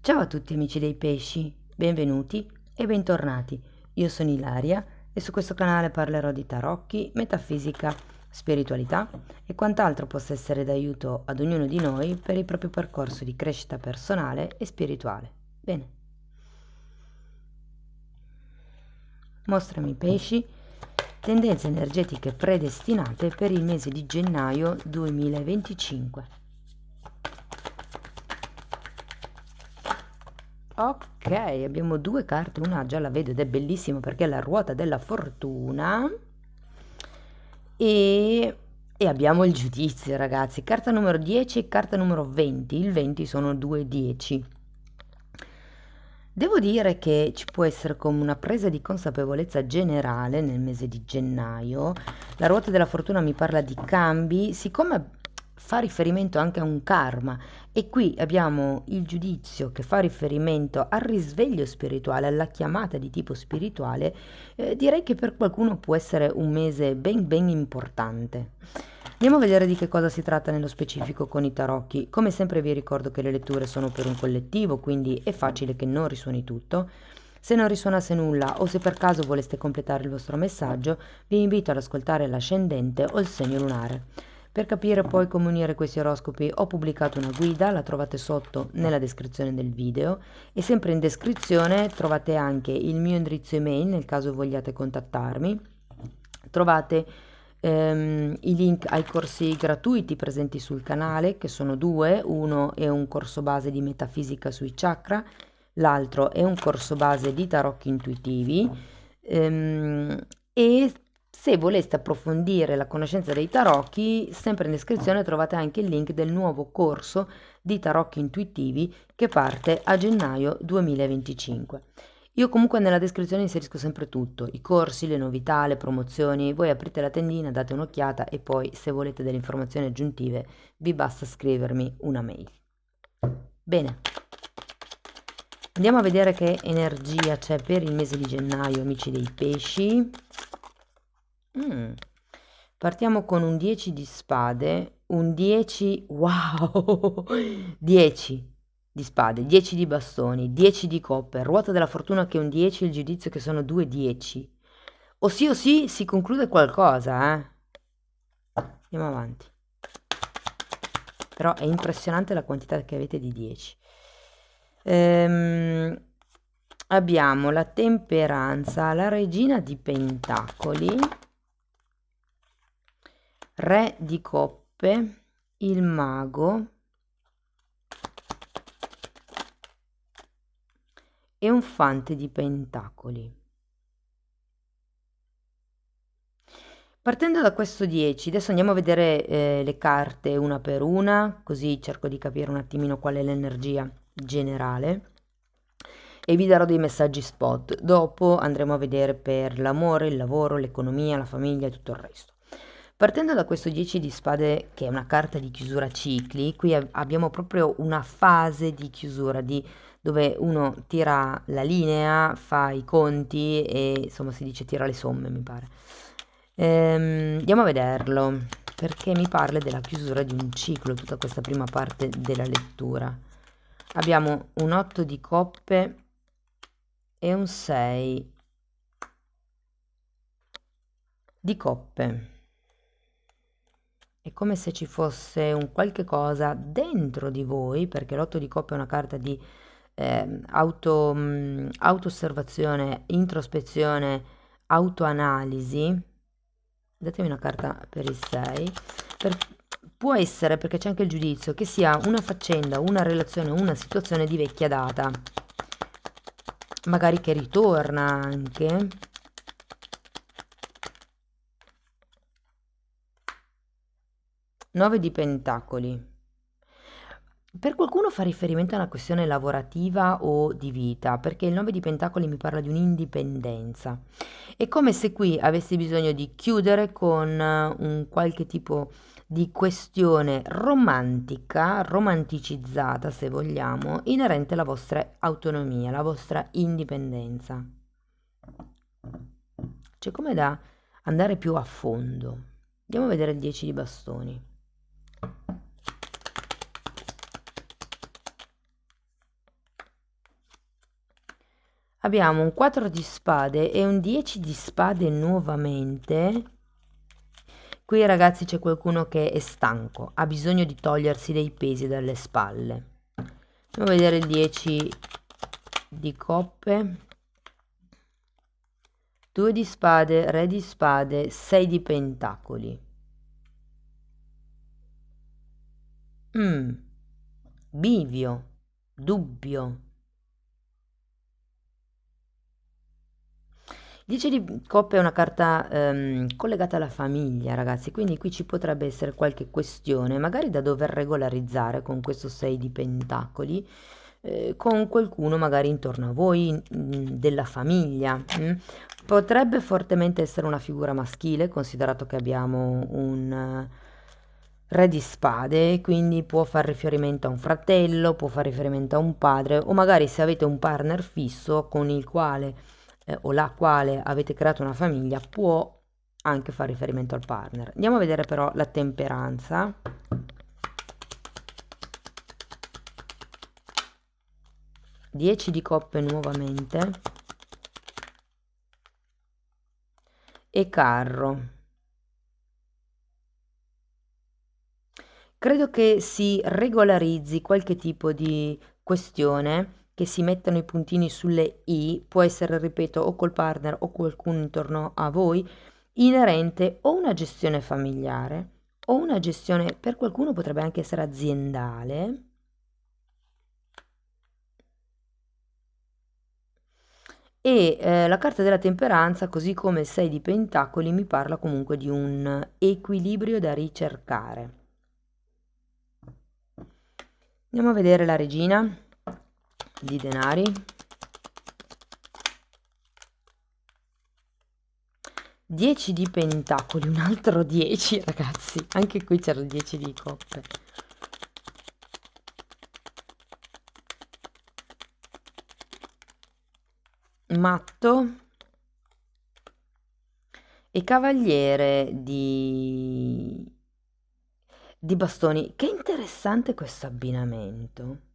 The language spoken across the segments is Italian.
Ciao a tutti amici dei pesci, benvenuti e bentornati. Io sono Ilaria e su questo canale parlerò di tarocchi, metafisica, spiritualità e quant'altro possa essere d'aiuto ad ognuno di noi per il proprio percorso di crescita personale e spirituale. Bene, mostrami pesci, tendenze energetiche predestinate per il mese di gennaio 2025. Ok, abbiamo due carte, una già la vedo ed è bellissimo perché è la ruota della fortuna e abbiamo il giudizio, ragazzi. Carta numero 10 e carta numero 20. Il 20 sono due 10. Devo dire che ci può essere come una presa di consapevolezza generale nel mese di gennaio. La ruota della fortuna mi parla di cambi, siccome fa riferimento anche a un karma e qui abbiamo il giudizio che fa riferimento al risveglio spirituale, alla chiamata di tipo spirituale, direi che per qualcuno può essere un mese ben importante. Andiamo a vedere di che cosa si tratta nello specifico con i tarocchi. Come sempre vi ricordo che le letture sono per un collettivo, quindi è facile che non risuoni tutto. Se non risuonasse nulla o se per caso voleste completare il vostro messaggio, vi invito ad ascoltare l'ascendente o il segno lunare. Per capire poi come unire questi oroscopi ho pubblicato una guida, la trovate sotto nella descrizione del video e sempre in descrizione trovate anche il mio indirizzo email nel caso vogliate contattarmi. Trovate i link ai corsi gratuiti presenti sul canale, che sono due: uno è un corso base di metafisica sui chakra, l'altro è un corso base di tarocchi intuitivi. E se voleste approfondire la conoscenza dei tarocchi, sempre in descrizione trovate anche il link del nuovo corso di tarocchi intuitivi che parte a gennaio 2025. Io comunque nella descrizione inserisco sempre tutto, i corsi, le novità, le promozioni, voi aprite la tendina, date un'occhiata e poi se volete delle informazioni aggiuntive vi basta scrivermi una mail. Bene, andiamo a vedere che energia c'è per il mese di gennaio, amici dei pesci. Partiamo con un 10 di spade, un 10, wow, 10 di spade, 10 di bastoni, 10 di coppe, ruota della fortuna che è un 10, il giudizio che sono due 10. O sì, si conclude qualcosa, eh? Andiamo avanti. Però è impressionante la quantità che avete di 10. Abbiamo la temperanza, la regina di pentacoli, re di coppe, il mago e un fante di pentacoli. Partendo da questo 10, adesso andiamo a vedere le carte una per una, così cerco di capire un attimino qual è l'energia generale e vi darò dei messaggi spot. Dopo andremo a vedere per l'amore, il lavoro, l'economia, la famiglia e tutto il resto. Partendo da questo 10 di spade, che è una carta di chiusura cicli, qui abbiamo proprio una fase di chiusura, dove uno tira la linea, fa i conti e insomma si dice tira le somme, mi pare. Andiamo a vederlo, perché mi parla della chiusura di un ciclo, tutta questa prima parte della lettura. Abbiamo un 8 di coppe e un 6 di coppe. È come se ci fosse un qualche cosa dentro di voi, perché l'otto di coppe è una carta di auto-osservazione, introspezione, autoanalisi. Datemi una carta per il 6. Può essere, perché c'è anche il giudizio, che sia una faccenda, una relazione, una situazione di vecchia data, magari che ritorna anche. Nove di pentacoli. Per qualcuno fa riferimento a una questione lavorativa o di vita, perché il 9 di pentacoli mi parla di un'indipendenza. È come se qui avessi bisogno di chiudere con un qualche tipo di questione romantica, romanticizzata se vogliamo, inerente alla vostra autonomia, alla vostra indipendenza. C'è come da andare più a fondo. Andiamo a vedere il 10 di bastoni. Abbiamo un 4 di spade e un 10 di spade nuovamente. Qui ragazzi c'è qualcuno che è stanco, ha bisogno di togliersi dei pesi dalle spalle. Andiamo a vedere il 10 di coppe, 2 di spade, re di spade, 6 di pentacoli. Bivio, dubbio. 10 di coppe è una carta collegata alla famiglia, ragazzi, quindi qui ci potrebbe essere qualche questione, magari da dover regolarizzare con questo 6 di pentacoli, con qualcuno magari intorno a voi, della famiglia. Potrebbe fortemente essere una figura maschile, considerato che abbiamo un re di spade, quindi può fare riferimento a un fratello, può fare riferimento a un padre, o magari se avete un partner fisso con il quale o la quale avete creato una famiglia, può anche fare riferimento al partner. Andiamo a vedere però la temperanza. 10 di coppe nuovamente e carro. Credo che si regolarizzi qualche tipo di questione, che si mettano i puntini sulle i, può essere, ripeto, o col partner o qualcuno intorno a voi, inerente o una gestione familiare o una gestione, per qualcuno potrebbe anche essere aziendale. E la carta della temperanza, così come il 6 di pentacoli, mi parla comunque di un equilibrio da ricercare. Andiamo a vedere la regina di denari. 10 di pentacoli, un altro 10, ragazzi. Anche qui c'era il 10 di coppe. Matto e cavaliere di bastoni. Che interessante questo abbinamento.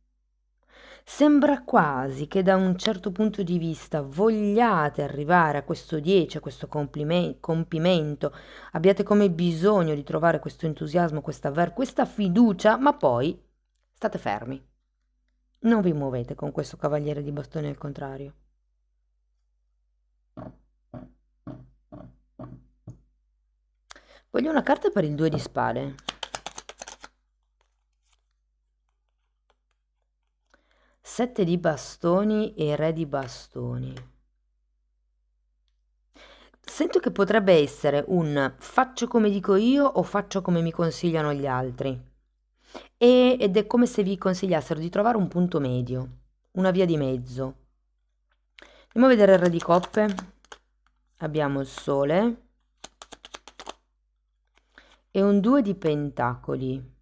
Sembra quasi che da un certo punto di vista vogliate arrivare a questo 10, a questo compimento, abbiate come bisogno di trovare questo entusiasmo, questa fiducia, ma poi state fermi. Non vi muovete con questo cavaliere di bastoni al contrario. Voglio una carta per il 2 di spade. 7 di bastoni e re di bastoni. Sento che potrebbe essere un faccio come dico io o faccio come mi consigliano gli altri. Ed è come se vi consigliassero di trovare un punto medio, una via di mezzo. Andiamo a vedere il re di coppe. Abbiamo il sole e un 2 di pentacoli.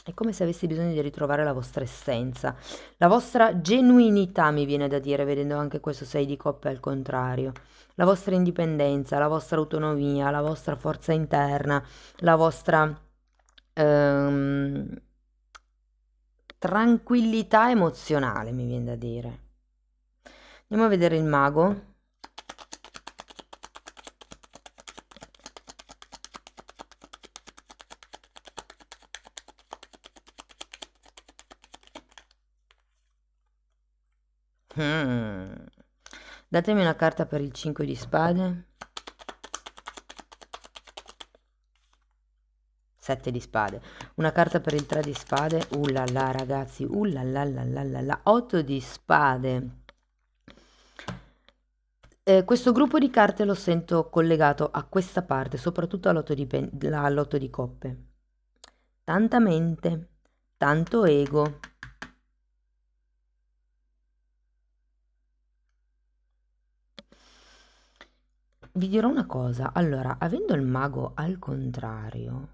È come se avessi bisogno di ritrovare la vostra essenza, la vostra genuinità, mi viene da dire, vedendo anche questo 6 di coppe al contrario. La vostra indipendenza, la vostra autonomia, la vostra forza interna, la vostra tranquillità emozionale, mi viene da dire. Andiamo a vedere il mago. Datemi una carta per il 5 di spade. 7 di spade. Una carta per il 3 di spade. La ragazzi. La la. 8 di spade. Questo gruppo di carte lo sento collegato a questa parte, soprattutto all'otto di coppe. Tanta mente, tanto ego. Vi dirò una cosa, allora, avendo il mago al contrario,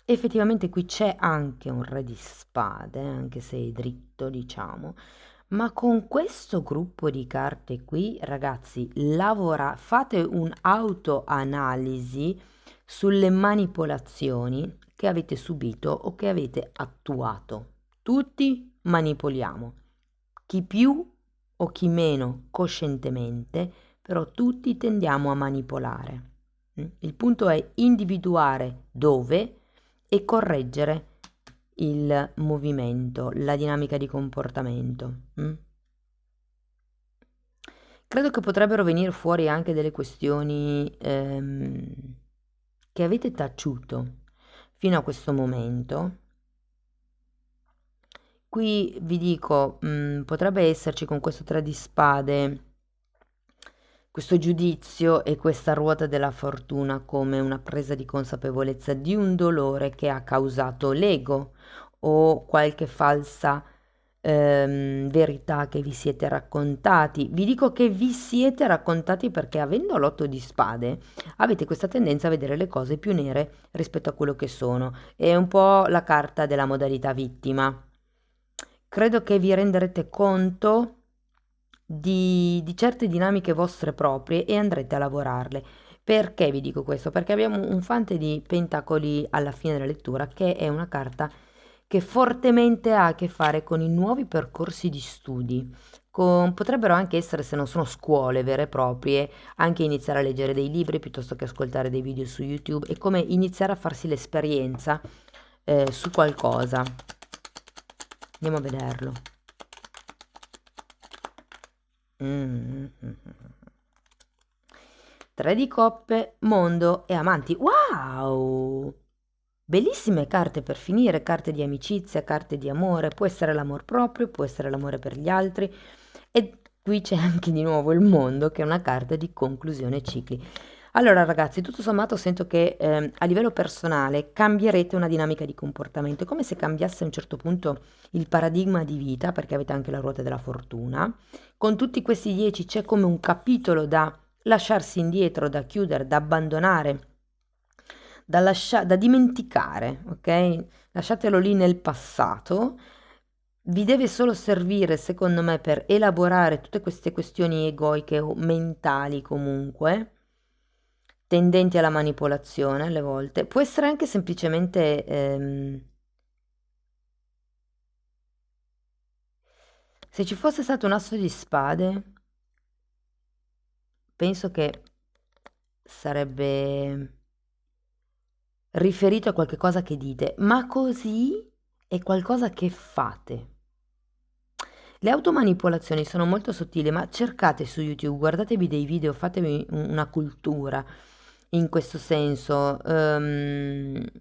effettivamente qui c'è anche un re di spade, anche se è dritto, diciamo, ma con questo gruppo di carte qui, ragazzi, fate un'autoanalisi sulle manipolazioni che avete subito o che avete attuato. tutti manipoliamo, chi più o chi meno coscientemente, però tutti tendiamo a manipolare. Il punto è individuare dove e correggere il movimento, la dinamica di comportamento. Credo che potrebbero venire fuori anche delle questioni che avete taciuto fino a questo momento. Qui vi dico, potrebbe esserci con questo 3 di spade questo giudizio e questa ruota della fortuna come una presa di consapevolezza di un dolore che ha causato l'ego o qualche falsa verità che vi siete raccontati. Vi dico che vi siete raccontati perché avendo l'otto di spade avete questa tendenza a vedere le cose più nere rispetto a quello che sono. È un po' la carta della modalità vittima. Credo che vi renderete conto di certe dinamiche vostre proprie e andrete a lavorarle. Perché vi dico questo? Perché abbiamo un fante di pentacoli alla fine della lettura che è una carta che fortemente ha a che fare con i nuovi percorsi di studi. Potrebbero anche essere, se non sono scuole vere e proprie, anche iniziare a leggere dei libri piuttosto che ascoltare dei video su YouTube e come iniziare a farsi l'esperienza su qualcosa. Andiamo a vederlo. Tre di coppe, mondo e amanti. Wow! Bellissime carte per finire, carte di amicizia, carte di amore, può essere l'amor proprio, può essere l'amore per gli altri. E qui c'è anche di nuovo il mondo, che è una carta di conclusione cicli. Allora ragazzi, tutto sommato sento che a livello personale cambierete una dinamica di comportamento, è come se cambiasse a un certo punto il paradigma di vita, perché avete anche la ruota della fortuna. Con tutti questi 10 c'è come un capitolo da lasciarsi indietro, da chiudere, da abbandonare, da dimenticare, ok? Lasciatelo lì nel passato. Vi deve solo servire, secondo me, per elaborare tutte queste questioni egoiche o mentali comunque, tendenti alla manipolazione alle volte. Può essere anche semplicemente se ci fosse stato un asso di spade, penso che sarebbe riferito a qualche cosa che dite, ma così è qualcosa che fate. Le automanipolazioni sono molto sottili, ma cercate su YouTube, guardatevi dei video, fatevi una cultura in questo senso. Non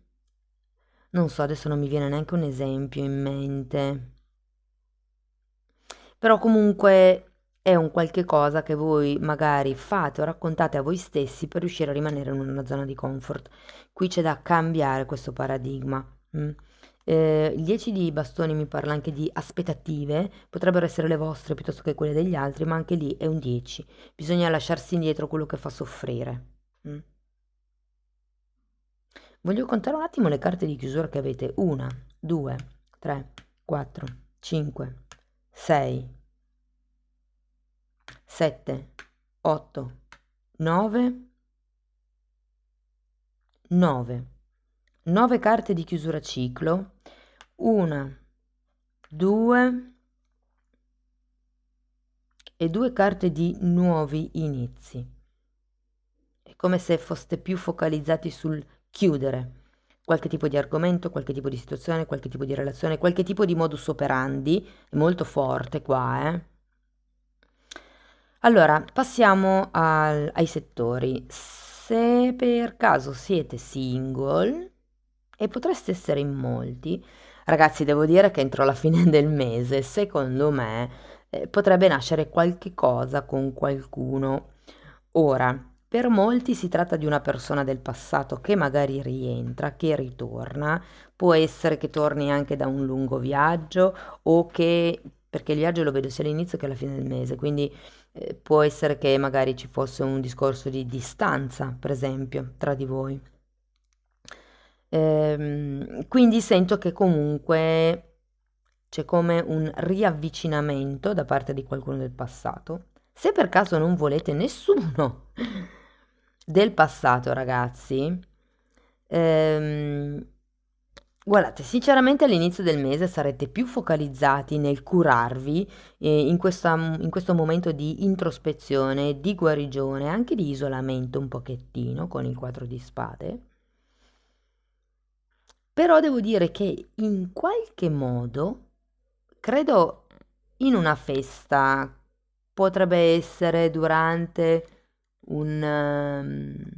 so, adesso non mi viene neanche un esempio in mente. Però comunque è un qualche cosa che voi magari fate o raccontate a voi stessi per riuscire a rimanere in una zona di comfort. Qui c'è da cambiare questo paradigma. Il 10 di bastoni mi parla anche di aspettative, potrebbero essere le vostre piuttosto che quelle degli altri, ma anche lì è un 10. Bisogna lasciarsi indietro quello che fa soffrire. Voglio contare un attimo le carte di chiusura che avete. 1, 2, 3, 4, 5, 6, 7, 8, 9, 9. 9 carte di chiusura ciclo. 1, 2 e 2 carte di nuovi inizi. È come se foste più focalizzati sul chiudere qualche tipo di argomento, qualche tipo di situazione, qualche tipo di relazione, qualche tipo di modus operandi. È molto forte qua, Allora, passiamo ai settori. Se per caso siete single e potreste essere in molti, ragazzi, devo dire che entro la fine del mese, secondo me, potrebbe nascere qualche cosa con qualcuno. Ora, per molti si tratta di una persona del passato che magari rientra, che ritorna, può essere che torni anche da un lungo viaggio o che, perché il viaggio lo vedo sia all'inizio che alla fine del mese, quindi può essere che magari ci fosse un discorso di distanza, per esempio, tra di voi. Quindi sento che comunque c'è come un riavvicinamento da parte di qualcuno del passato. Se per caso non volete nessuno del passato, ragazzi, ehm, Guardate, sinceramente all'inizio del mese sarete più focalizzati nel curarvi in questo momento di introspezione, di guarigione, anche di isolamento un pochettino con il 4 di spade. Però devo dire che in qualche modo, credo in una festa, potrebbe essere durante un...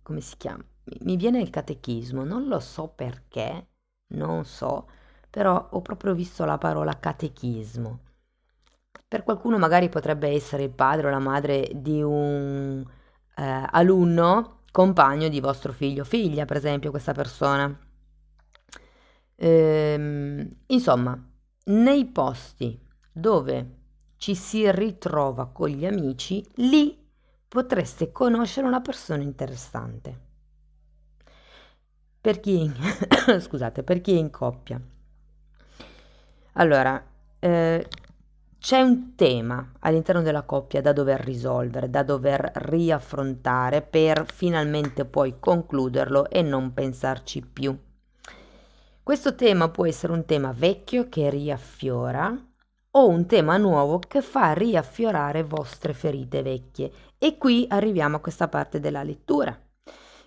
come si chiama? Mi viene il catechismo, non lo so perché, non so, però ho proprio visto la parola catechismo. Per qualcuno magari potrebbe essere il padre o la madre di un alunno, compagno di vostro figlio o figlia, per esempio, questa persona. Insomma, nei posti dove ci si ritrova con gli amici, lì potreste conoscere una persona interessante. Per chi è in scusate, per chi è in coppia. Allora, c'è un tema all'interno della coppia da dover risolvere, da dover riaffrontare per finalmente poi concluderlo e non pensarci più. Questo tema può essere un tema vecchio che riaffiora o un tema nuovo che fa riaffiorare vostre ferite vecchie. E qui arriviamo a questa parte della lettura,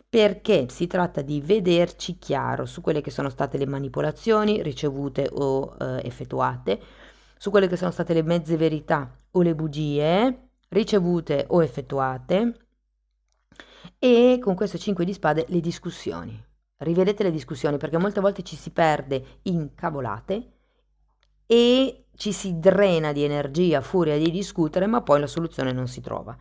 perché si tratta di vederci chiaro su quelle che sono state le manipolazioni ricevute o effettuate, su quelle che sono state le mezze verità o le bugie ricevute o effettuate, e con questo 5 di spade le discussioni. Rivedete le discussioni perché molte volte ci si perde in cavolate e ci si drena di energia a furia di discutere, ma poi la soluzione non si trova.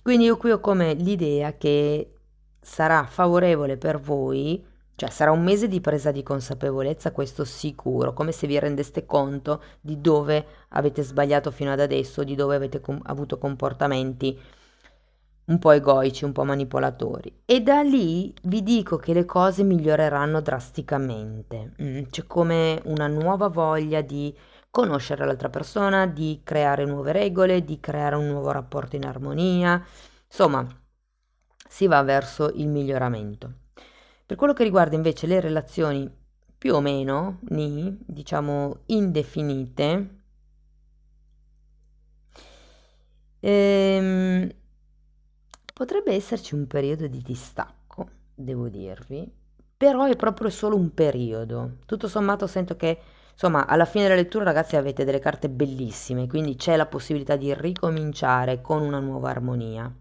Quindi io qui ho come l'idea che sarà favorevole per voi, cioè sarà un mese di presa di consapevolezza, questo sicuro, come se vi rendeste conto di dove avete sbagliato fino ad adesso, di dove avete avuto comportamenti un po' egoici, un po' manipolatori. E da lì vi dico che le cose miglioreranno drasticamente. C'è come una nuova voglia di conoscere l'altra persona, di creare nuove regole, di creare un nuovo rapporto in armonia. Insomma, si va verso il miglioramento. Per quello che riguarda invece le relazioni più o meno, diciamo, indefinite, Ehm, potrebbe esserci un periodo di distacco, devo dirvi, però è proprio solo un periodo. Tutto sommato sento che, insomma, alla fine della lettura, ragazzi, avete delle carte bellissime, quindi c'è la possibilità di ricominciare con una nuova armonia.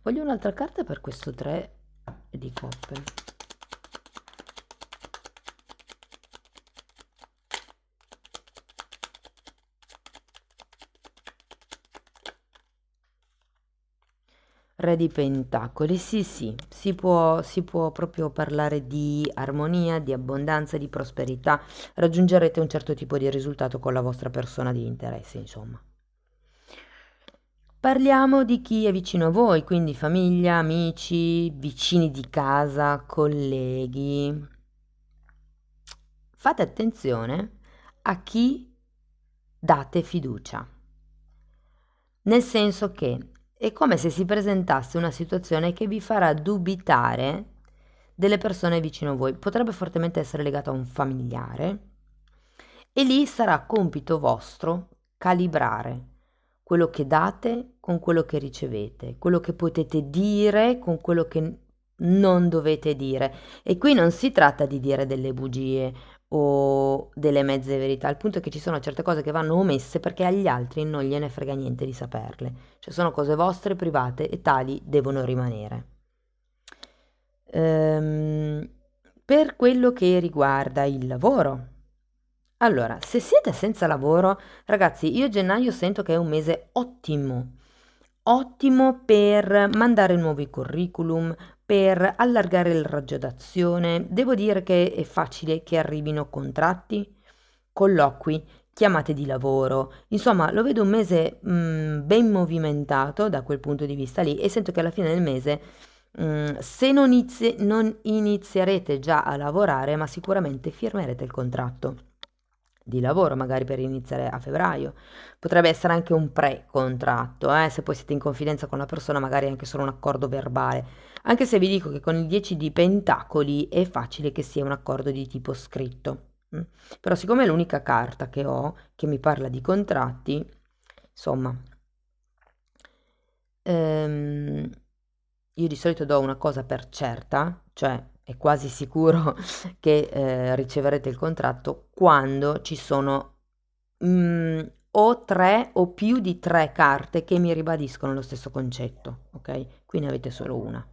Voglio un'altra carta per questo 3 di coppe. Re di Pentacoli, sì, sì, si può proprio parlare di armonia, di abbondanza, di prosperità. Raggiungerete un certo tipo di risultato con la vostra persona di interesse, insomma. Parliamo di chi è vicino a voi, quindi famiglia, amici, vicini di casa, colleghi. Fate attenzione a chi date fiducia. Nel senso che è come se si presentasse una situazione che vi farà dubitare delle persone vicino a voi. Potrebbe fortemente essere legato a un familiare e lì sarà compito vostro calibrare quello che date con quello che ricevete, quello che potete dire con quello che non dovete dire. E qui non si tratta di dire delle bugie o delle mezze verità. Il punto è che ci sono certe cose che vanno omesse perché agli altri non gliene frega niente di saperle. Cioè sono cose vostre, private e tali devono rimanere. Ehm, per quello che riguarda il lavoro. Allora, se siete senza lavoro, ragazzi, io gennaio sento che è un mese ottimo, ottimo per mandare nuovi curriculum, per allargare il raggio d'azione. Devo dire che è facile che arrivino contratti, colloqui, chiamate di lavoro. Insomma, lo vedo un mese ben movimentato da quel punto di vista lì e sento che alla fine del mese, se non inizierete già a lavorare, ma sicuramente firmerete il contratto. di lavoro, magari per iniziare a febbraio. Potrebbe essere anche un pre-contratto, se poi siete in confidenza con la persona, magari anche solo un accordo verbale. Anche se vi dico che con il 10 di pentacoli è facile che sia un accordo di tipo scritto. Però siccome è l'unica carta che ho che mi parla di contratti, insomma, io di solito do una cosa per certa, cioè è quasi sicuro che riceverete il contratto quando ci sono o tre o più di tre carte che mi ribadiscono lo stesso concetto, ok? Qui ne avete solo una.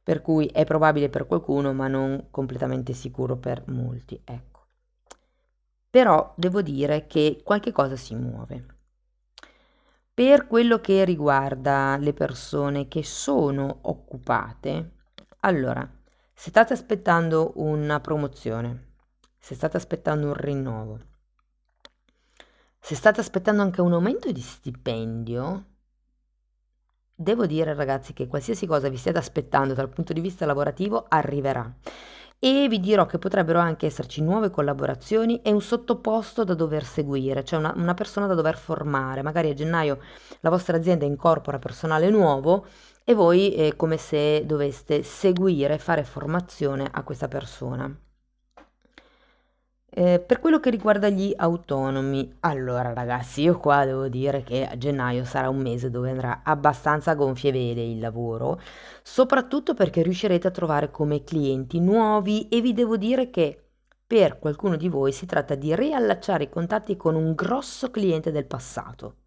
Per cui è probabile per qualcuno, ma non completamente sicuro per molti, ecco. Però devo dire che qualche cosa si muove. Per quello che riguarda le persone che sono occupate, allora, se state aspettando una promozione, se state aspettando un rinnovo, se state aspettando anche un aumento di stipendio, devo dire ragazzi che qualsiasi cosa vi stiate aspettando dal punto di vista lavorativo arriverà. E vi dirò che potrebbero anche esserci nuove collaborazioni e un sottoposto da dover seguire, cioè una persona da dover formare. Magari a gennaio la vostra azienda incorpora personale nuovo e voi è come se doveste seguire, fare formazione a questa persona. Per quello che riguarda gli autonomi, allora ragazzi, io qua devo dire che a gennaio sarà un mese dove andrà abbastanza a gonfie vele il lavoro, soprattutto perché riuscirete a trovare come clienti nuovi e vi devo dire che per qualcuno di voi si tratta di riallacciare i contatti con un grosso cliente del passato.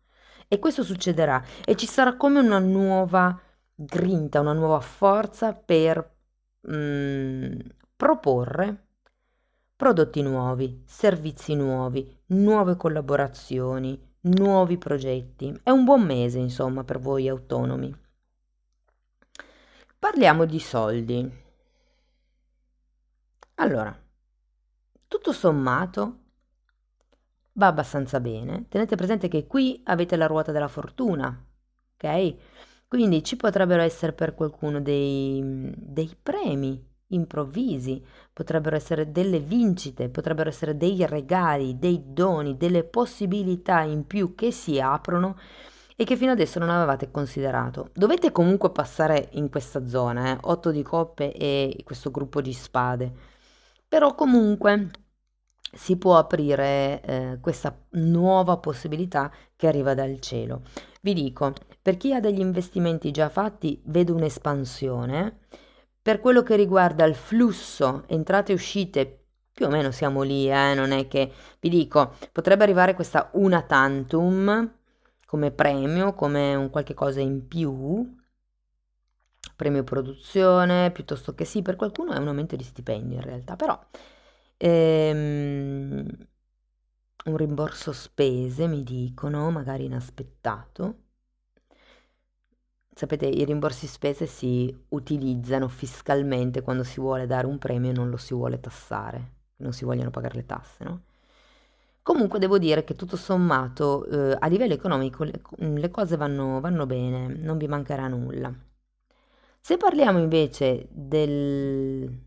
E questo succederà e ci sarà come una nuova grinta, una nuova forza per proporre prodotti nuovi, servizi nuovi, nuove collaborazioni, nuovi progetti. È un buon mese, insomma, per voi autonomi. Parliamo di soldi. Allora, tutto sommato va abbastanza bene. Tenete presente che qui avete la ruota della fortuna, ok? Quindi ci potrebbero essere per qualcuno dei premi improvvisi, potrebbero essere delle vincite, potrebbero essere dei regali, dei doni, delle possibilità in più che si aprono e che fino adesso non avevate considerato. Dovete comunque passare in questa zona, 8 di coppe e questo gruppo di spade, però comunque si può aprire questa nuova possibilità che arriva dal cielo. Vi dico, per chi ha degli investimenti già fatti, vedo un'espansione. Per quello che riguarda il flusso, entrate e uscite, più o meno siamo lì, non è che vi dico, potrebbe arrivare questa una tantum come premio, come un qualche cosa in più, premio produzione, piuttosto che sì, per qualcuno è un aumento di stipendio in realtà, però un rimborso spese mi dicono, magari inaspettato. Sapete, i rimborsi spese si utilizzano fiscalmente quando si vuole dare un premio e non lo si vuole tassare, non si vogliono pagare le tasse, no? Comunque devo dire che tutto sommato a livello economico le cose vanno bene, non vi mancherà nulla. Se parliamo invece del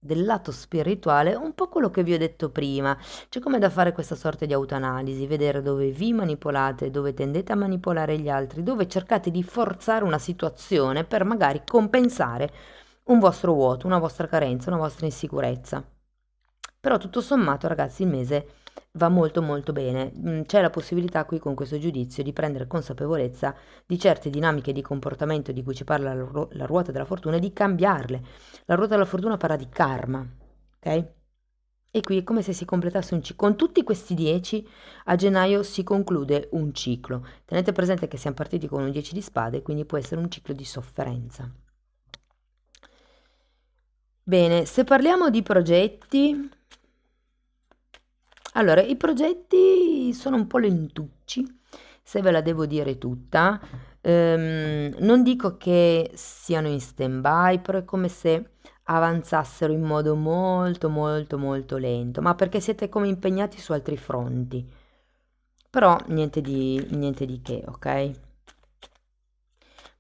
lato spirituale, un po' quello che vi ho detto prima, c'è come da fare questa sorta di autoanalisi, vedere dove vi manipolate, dove tendete a manipolare gli altri, dove cercate di forzare una situazione per magari compensare un vostro vuoto, una vostra carenza, una vostra insicurezza. Però tutto sommato, ragazzi, il mese va molto molto bene. C'è la possibilità qui con questo giudizio di prendere consapevolezza di certe dinamiche di comportamento di cui ci parla la ruota della fortuna e di cambiarle. La ruota della fortuna parla di karma, ok? E qui è come se si completasse un ciclo. Con tutti questi 10 a gennaio si conclude un ciclo. Tenete presente che siamo partiti con un 10 di spade, quindi può essere un ciclo di sofferenza. Bene, se parliamo di progetti, allora i progetti sono un po' lentucci, se ve la devo dire tutta. Non dico che siano in stand-by, però è come se avanzassero in modo molto molto molto lento, ma perché siete come impegnati su altri fronti. Però niente di che, ok?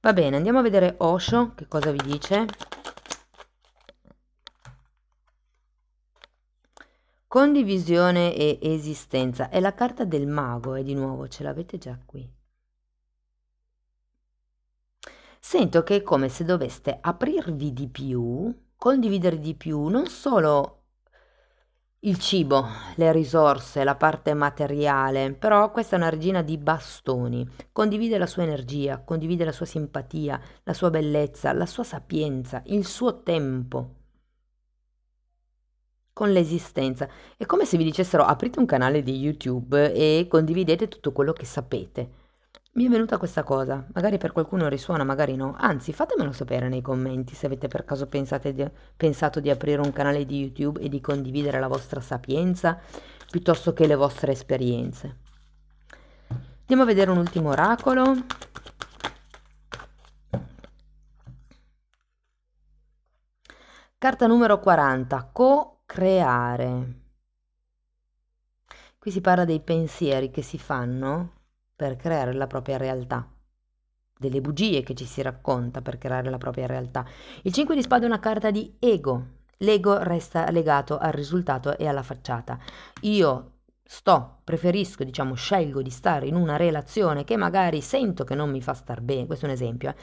Va bene, andiamo a vedere Osho, che cosa vi dice. Condivisione e esistenza. È la carta del mago, e di nuovo ce l'avete già qui. Sento che è come se doveste aprirvi di più, condividere di più, non solo il cibo, le risorse, la parte materiale, però questa è una regina di bastoni. Condivide la sua energia, condivide la sua simpatia, la sua bellezza, la sua sapienza, il suo tempo con l'esistenza. È come se vi dicessero aprite un canale di YouTube e condividete tutto quello che sapete. Mi è venuta questa cosa, magari per qualcuno risuona, magari no. Anzi, fatemelo sapere nei commenti se avete per caso pensato di aprire un canale di YouTube e di condividere la vostra sapienza piuttosto che le vostre esperienze. Andiamo a vedere un ultimo oracolo. Carta numero 40, co-creare. Qui si parla dei pensieri che si fanno per creare la propria realtà, delle bugie che ci si racconta per creare la propria realtà. Il 5 di spade è una carta di ego. L'ego resta legato al risultato e alla facciata. Preferisco, diciamo, scelgo di stare in una relazione che magari sento che non mi fa star bene, questo è un esempio,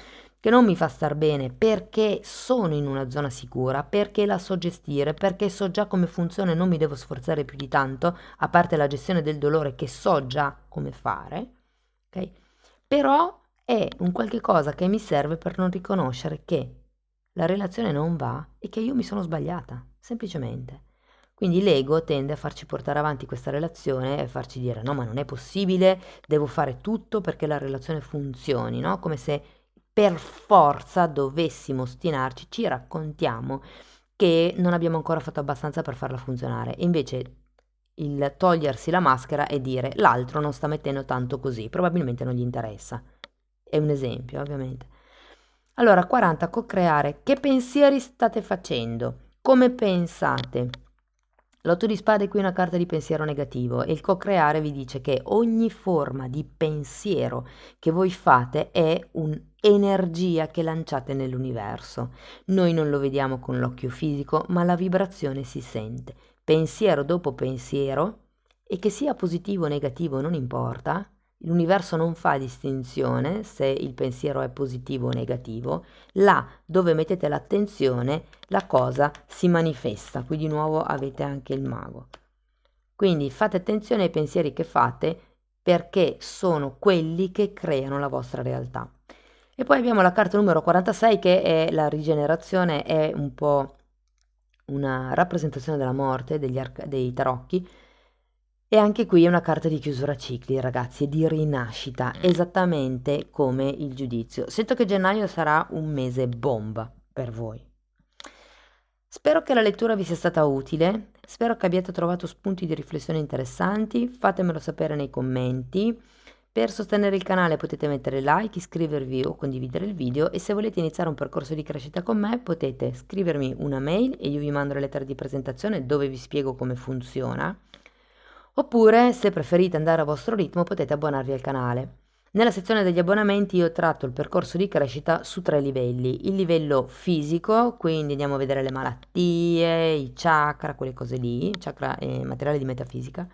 che non mi fa star bene perché sono in una zona sicura, perché la so gestire, perché so già come funziona e non mi devo sforzare più di tanto, a parte la gestione del dolore che so già come fare, ok? Però è un qualche cosa che mi serve per non riconoscere che la relazione non va e che io mi sono sbagliata, semplicemente. Quindi l'ego tende a farci portare avanti questa relazione e farci dire no, ma non è possibile, devo fare tutto perché la relazione funzioni, no? Come se per forza dovessimo ostinarci, ci raccontiamo che non abbiamo ancora fatto abbastanza per farla funzionare. E invece il togliersi la maschera e dire l'altro non sta mettendo tanto così, probabilmente non gli interessa. È un esempio, ovviamente. Allora, 40, co-creare. Che pensieri state facendo? Come pensate? L'otto di spade è qui una carta di pensiero negativo e il co-creare vi dice che ogni forma di pensiero che voi fate è un'energia che lanciate nell'universo. Noi non lo vediamo con l'occhio fisico, ma la vibrazione si sente. Pensiero dopo pensiero, e che sia positivo o negativo non importa, l'universo non fa distinzione se il pensiero è positivo o negativo, là dove mettete l'attenzione la cosa si manifesta. Qui di nuovo avete anche il mago. Quindi fate attenzione ai pensieri che fate perché sono quelli che creano la vostra realtà. E poi abbiamo la carta numero 46 che è la rigenerazione, è un po' una rappresentazione della morte, dei tarocchi. E anche qui è una carta di chiusura cicli, ragazzi, e di rinascita, esattamente come il giudizio. Sento che gennaio sarà un mese bomba per voi. Spero che la lettura vi sia stata utile, spero che abbiate trovato spunti di riflessione interessanti, fatemelo sapere nei commenti. Per sostenere il canale potete mettere like, iscrivervi o condividere il video, e se volete iniziare un percorso di crescita con me potete scrivermi una mail e io vi mando le lettere di presentazione dove vi spiego come funziona. Oppure, se preferite andare a vostro ritmo, potete abbonarvi al canale. Nella sezione degli abbonamenti io tratto il percorso di crescita su 3 livelli. Il livello fisico, quindi andiamo a vedere le malattie, i chakra, quelle cose lì, chakra e materiale di metafisica.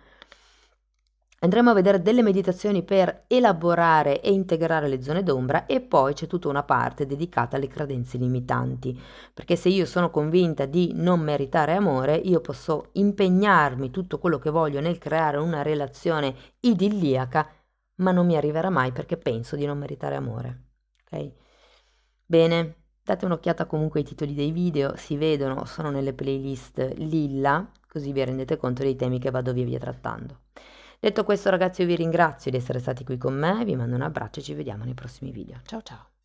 Andremo a vedere delle meditazioni per elaborare e integrare le zone d'ombra, e poi c'è tutta una parte dedicata alle credenze limitanti, perché se io sono convinta di non meritare amore, io posso impegnarmi tutto quello che voglio nel creare una relazione idilliaca, ma non mi arriverà mai perché penso di non meritare amore. Ok? Bene, date un'occhiata comunque ai titoli dei video, si vedono, sono nelle playlist lilla, così vi rendete conto dei temi che vado via via trattando. Detto questo, ragazzi, io vi ringrazio di essere stati qui con me, vi mando un abbraccio e ci vediamo nei prossimi video. Ciao ciao!